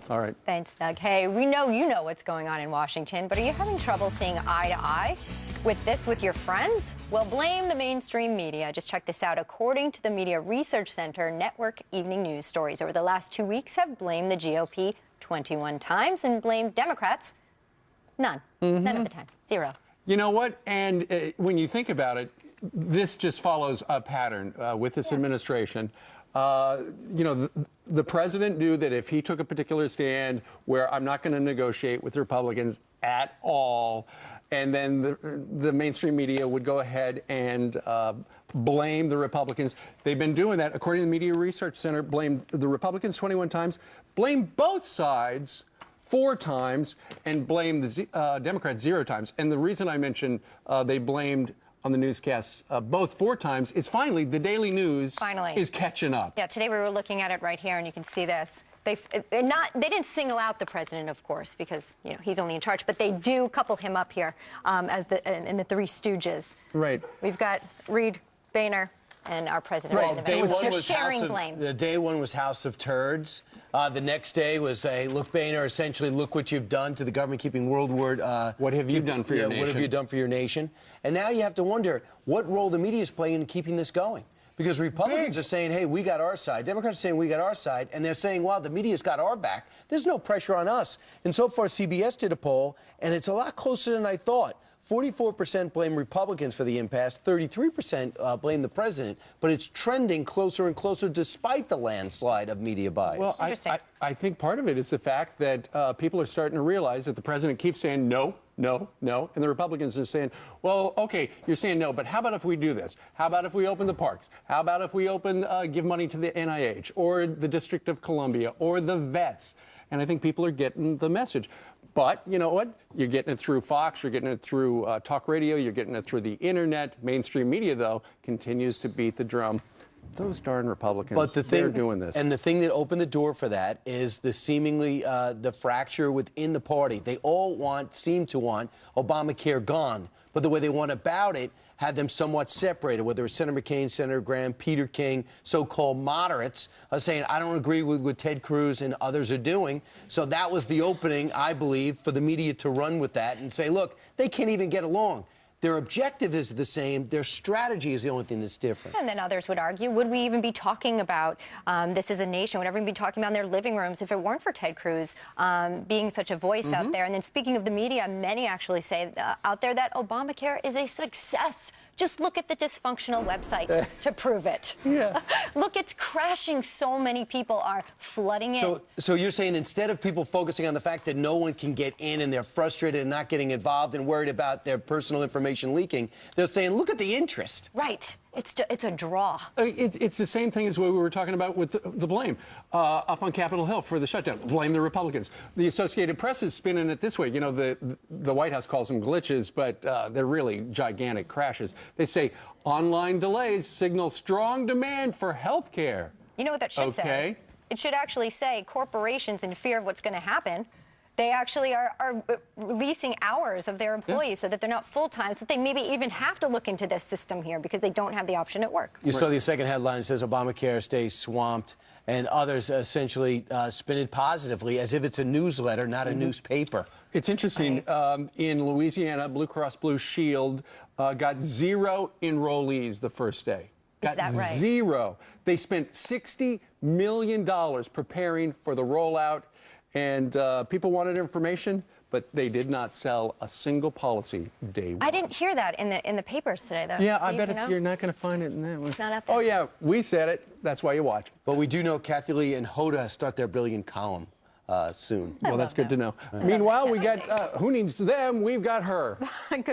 All right. Thanks, Doug. Hey, we know you know what's going on in Washington, but are you having trouble seeing eye to eye with your friends? Well, blame the mainstream media. Just check this out. According to the Media Research Center, network evening news stories over the last 2 weeks have blamed the GOP 21 times and blamed Democrats none. None of the time. Zero. You know what? And when you think about it, this just follows a pattern with this administration. The president knew that if he took a particular stand where I'm not going to negotiate with Republicans at all, and then the mainstream media would go ahead and blame the Republicans. They've been doing that. According to the Media Research Center, blamed the Republicans 21 times, blamed both sides 4 times, and blamed the Democrats 0 times. And the reason I mentioned they blamed on the newscasts both 4 times is finally the Daily News is catching up. Yeah, today we were looking at it right here, and you can see this. They didn't single out the president, of course, because he's only in charge, but they do couple him up here as in the Three Stooges. Right. We've got Reed, Boehner, and our president. Well, day one was sharing blame. Day one was House of Turds. The next day was look, Boehner, essentially, look what you've done to the government, keeping world war. What have you done for your nation? What have you done for your nation? And now you have to wonder what role the media is playing in keeping this going. Because Republicans are saying, hey, we got our side. Democrats are saying we got our side. And they're saying, well, the media's got our back. There's no pressure on us. And so far, CBS did a poll, and it's a lot closer than I thought. 44% blame Republicans for the impasse, 33% blame the president, but it's trending closer and closer despite the landslide of media bias. Well, I think part of it is the fact that people are starting to realize that the president keeps saying no, no, no, and the Republicans are saying, well, okay, you're saying no, but how about if we do this? How about if we open the parks? How about if we give money to the NIH or the District of Columbia or the vets? And I think people are getting the message. But you know what? You're getting it through Fox, you're getting it through talk radio, you're getting it through the internet. Mainstream media, though, continues to beat the drum. Those darn Republicans, they're doing this. And the thing that opened the door for that is the seemingly the fracture within the party. They all seem to want Obamacare gone. But the way they went about it had them somewhat separated, whether it was Senator McCain, Senator Graham, Peter King, so-called moderates, saying, I don't agree with what Ted Cruz and others are doing. So that was the opening, I believe, for the media to run with that and say, look, they can't even get along. Their objective is the same. Their strategy is the only thing that's different. And then others would argue, would we even be talking about this as a nation? Would everyone be talking about in their living rooms if it weren't for Ted Cruz being such a voice out there? And then speaking of the media, many actually say out there that Obamacare is a success. Just look at the dysfunctional website to prove it. Yeah. Look, it's crashing. So many people are flooding in. So you're saying instead of people focusing on the fact that no one can get in and they're frustrated and not getting involved and worried about their personal information leaking, they're saying, look at the interest. Right. It's a draw. It's the same thing as what we were talking about with the blame up on Capitol Hill for the shutdown. Blame the Republicans. The Associated Press is spinning it this way. You know, the White House calls them glitches, but they're really gigantic crashes. They say online delays signal strong demand for health care. You know what that should say? It should actually say corporations, in fear of what's going to happen, they actually are releasing hours of their employees so that they're not full-time, so they maybe even have to look into this system here because they don't have the option at work. You saw the second headline says Obamacare stays swamped, and others essentially spin it positively as if it's a newsletter, not a newspaper. It's interesting. In Louisiana, Blue Cross Blue Shield got 0 enrollees the first day. Is that right? 0. They spent $60 million preparing for the rollout. And people wanted information, but they did not sell a single policy day one. I didn't hear that in the papers today, though. Yeah, I bet you're not going to find it in that one. It's not up there. Oh, yeah, we said it. That's why you watch. But we do know Kathy Lee and Hoda start their brilliant column soon. Well, that's good to know. Meanwhile, we got, who needs them? We've got her. Good.